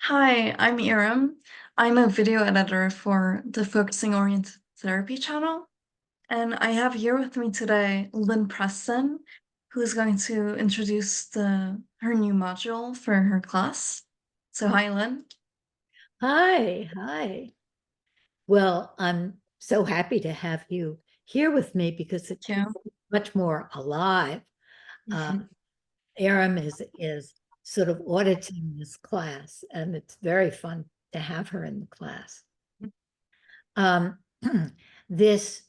Hi, I'm Iram. I'm a video editor for the Focusing Oriented Therapy channel, and I have here with me today Lynn Preston, who is going to introduce her new module for her class. So hi, Lynn. Hi. Well, I'm so happy to have you here with me because it's Thank you. much more alive. Uh, Mhm. Aram is sort of auditing this class, and it's very fun to have her in the class. Um, this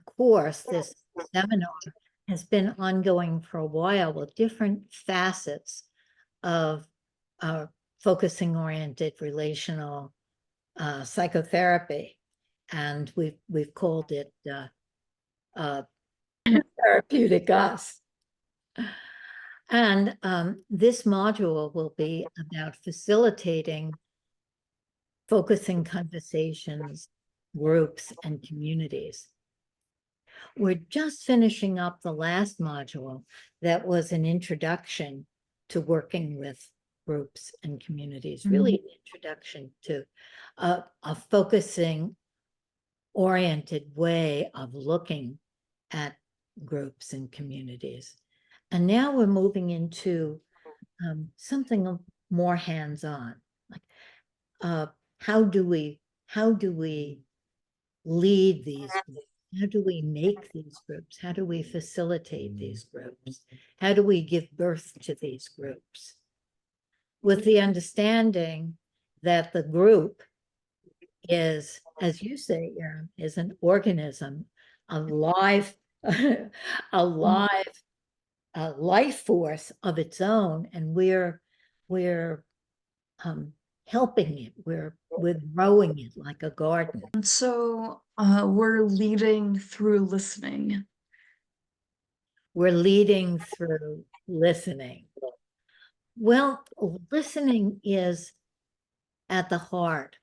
course, this seminar, has been ongoing for a while with different facets of focusing oriented relational psychotherapy, and we've called it uh, Therapeutic Us. And this module will be about facilitating focusing conversations, groups, and communities. We're just finishing up the last module that was an introduction to working with groups and communities, really an introduction to a focusing oriented way of looking at groups and communities. And now we're moving into something more hands-on. Like, uh, how do we lead these groups? How do we make these groups? How do we facilitate these groups? How do we give birth to these groups? With the understanding that the group is, as you say, Erin, is an organism, a live, a live life force of its own, and we're helping it. We're growing it like a garden. And so we're leading through listening. We're leading through listening. Well, listening is at the heart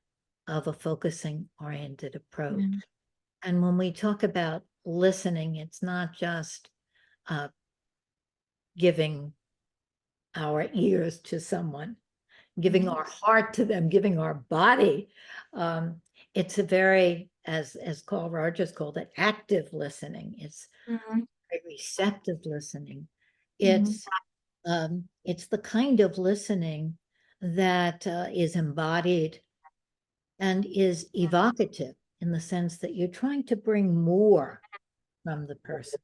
of a focusing oriented approach. Yeah. And when we talk about listening, it's not just giving our ears to someone, giving our heart to them, giving our body. It's a very, as Carl Rogers called it, active listening. It's Mhm. a receptive listening. Mhm. It's the kind of listening that is embodied and is evocative in the sense that you're trying to bring more from the person.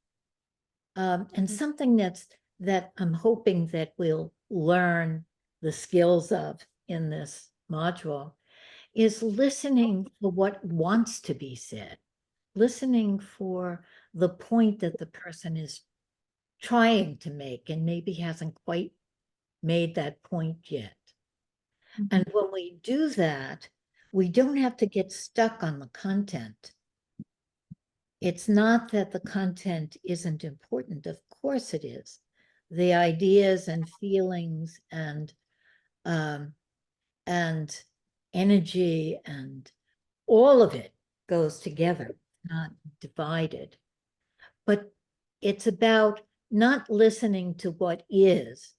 And something that I'm hoping that we'll learn the skills of in this module is listening for what wants to be said, listening for the point that the person is trying to make and maybe hasn't quite made that point yet. And when we do that, we don't have to get stuck on the content. It's not that the content isn't important. Of course it is. The ideas and feelings um, and energy and all of it goes together, not divided. But it's about not listening to what is,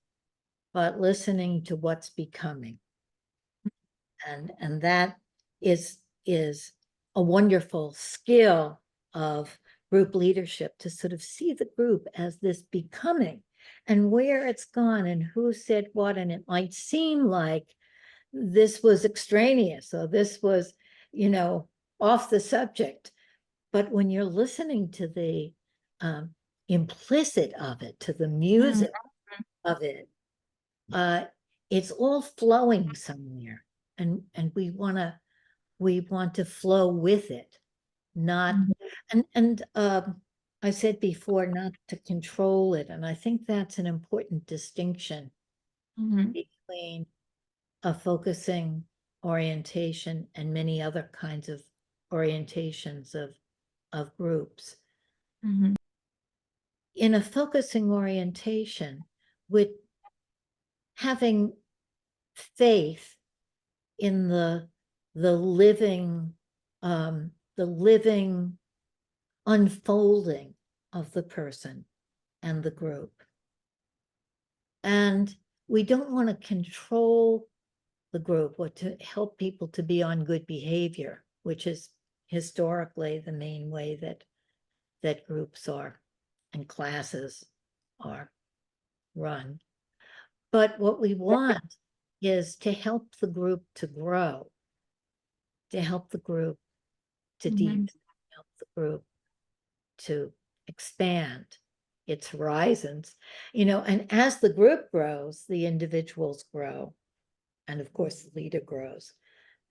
but listening to what's becoming. And that is a wonderful skill of group leadership, to sort of see the group as this becoming and where it's gone and who said what. And it might seem like this was extraneous or this was, off the subject. But when you're listening to the implicit of it, to the music of it, uh, it's all flowing somewhere. And we want to flow with it, not and I said before, not to control it. And I think that's an important distinction Mhm. between a focusing orientation and many other kinds of orientations of groups. Mhm. In a focusing orientation, with having faith in the living the living unfolding of the person and the group. And we don't want to control the group, or to help people to be on good behavior, which is historically the main way that groups are and classes are run. But what we want is to help the group to grow, to help the group to deepen, help the group to expand its horizons, and as the group grows, the individuals grow. And of course, the leader grows.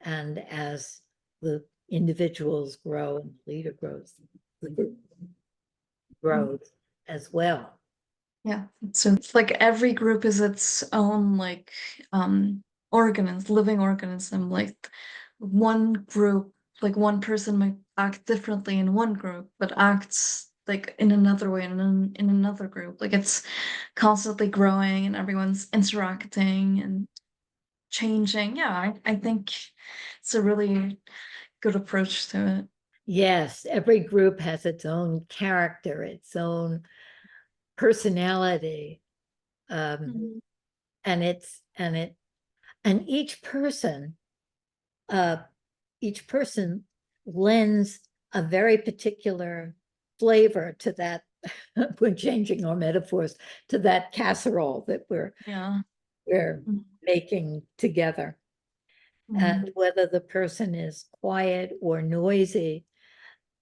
And as the individuals grow and the leader grows, the group grows as well. Yeah. So it's like every group is its own like living organism. Like one group, like one person might act differently in one group, but acts like in another way in another group. Like it's constantly growing and everyone's interacting and changing. Yeah, I think it's a really good approach to it. Yes, every group has its own character, its own personality. Mhm. And each person, uh, lends a very particular flavor to that. We're changing our metaphors to that casserole that we're Yeah. Mhm. making together. And Mhm. whether the person is quiet or noisy,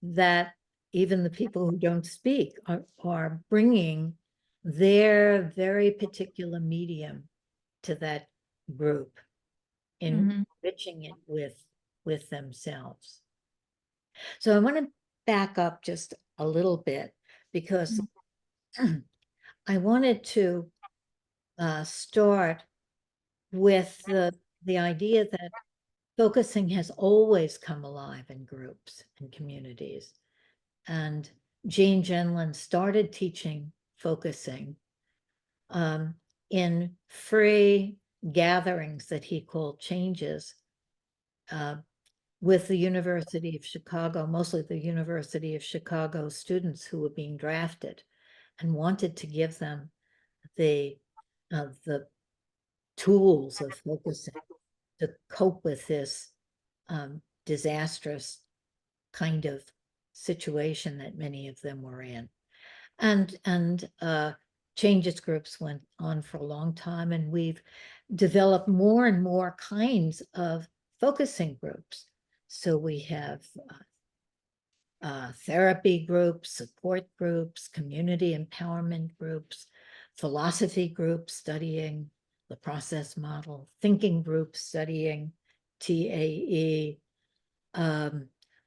that even the people who don't speak are bringing their very particular medium to that group, Mhm. enriching it with themselves. So I want to back up just a little bit, because I wanted to start with the idea that focusing has always come alive in groups and communities. And Gene Genlin started teaching focusing in free gatherings that he called changes with the University of Chicago, mostly the University of Chicago students who were being drafted, and wanted to give them the tools of focusing to cope with this disastrous kind of situation that many of them were in. And changes groups went on for a long time, and we've developed more and more kinds of focusing groups. So we have therapy groups, support groups, community empowerment groups, philosophy groups studying the process model, thinking groups studying TAE,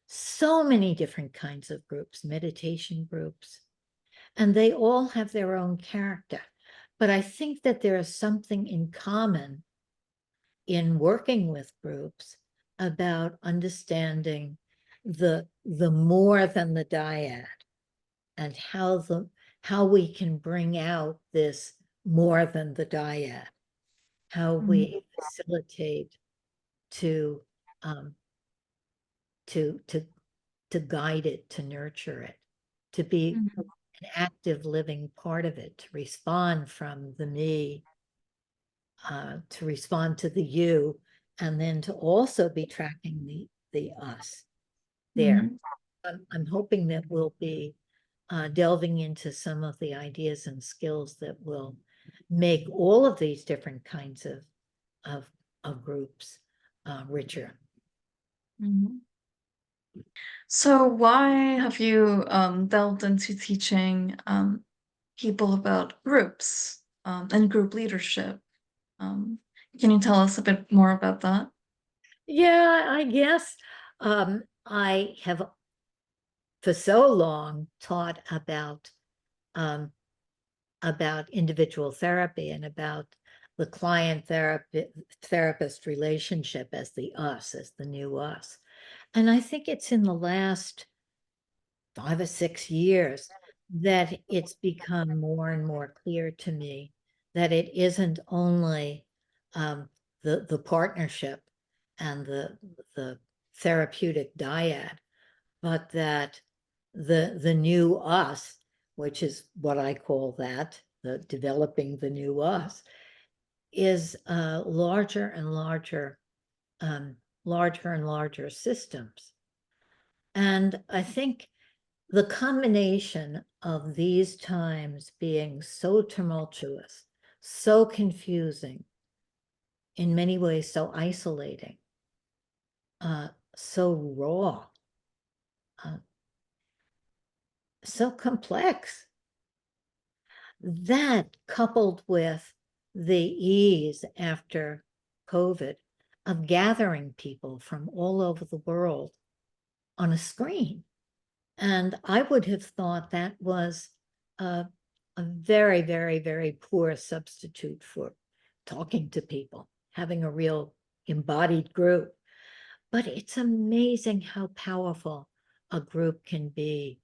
so many different kinds of groups, meditation groups, and they all have their own character. But I think that there is something in common in working with groups about understanding the more than the dyad, and how we can bring out this more than the dyad, how Mhm. we facilitate to um, to to to guide it, to nurture it, to be Mhm. an active living part of it, to respond from the me, to respond to the you, and then to also be tracking the us there. Mhm. I'm hoping that we'll be delving into some of the ideas and skills that will make all of these different kinds of, of groups richer. Mhm. So why have you delved into teaching people about groups and group leadership? Um, can you tell us a bit more about that? Yeah, I guess I have for so long taught um, about individual therapy and about the client therapist relationship as the us, as the new us. And I think it's in the last 5 or 6 years that it's become more and more clear to me that it isn't only the partnership and the therapeutic dyad, but that the new us, which is what I call that, the developing the new us, is larger and larger, larger and larger systems. And I think the combination of these times being so tumultuous, so confusing, in many ways so isolating, so raw, so complex, that coupled with the ease after COVID of gathering people from all over the world on a screen. And I would have thought that was a very, very, very poor substitute for talking to people, having a real embodied group. But it's amazing how powerful a group can be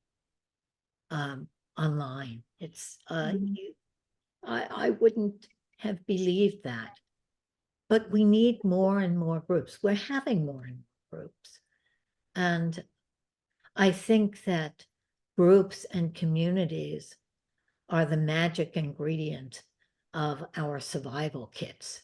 online. It's I wouldn't have believed that. But we need more and more groups. We're having more and more groups. And I think that groups and communities are the magic ingredient of our survival kits.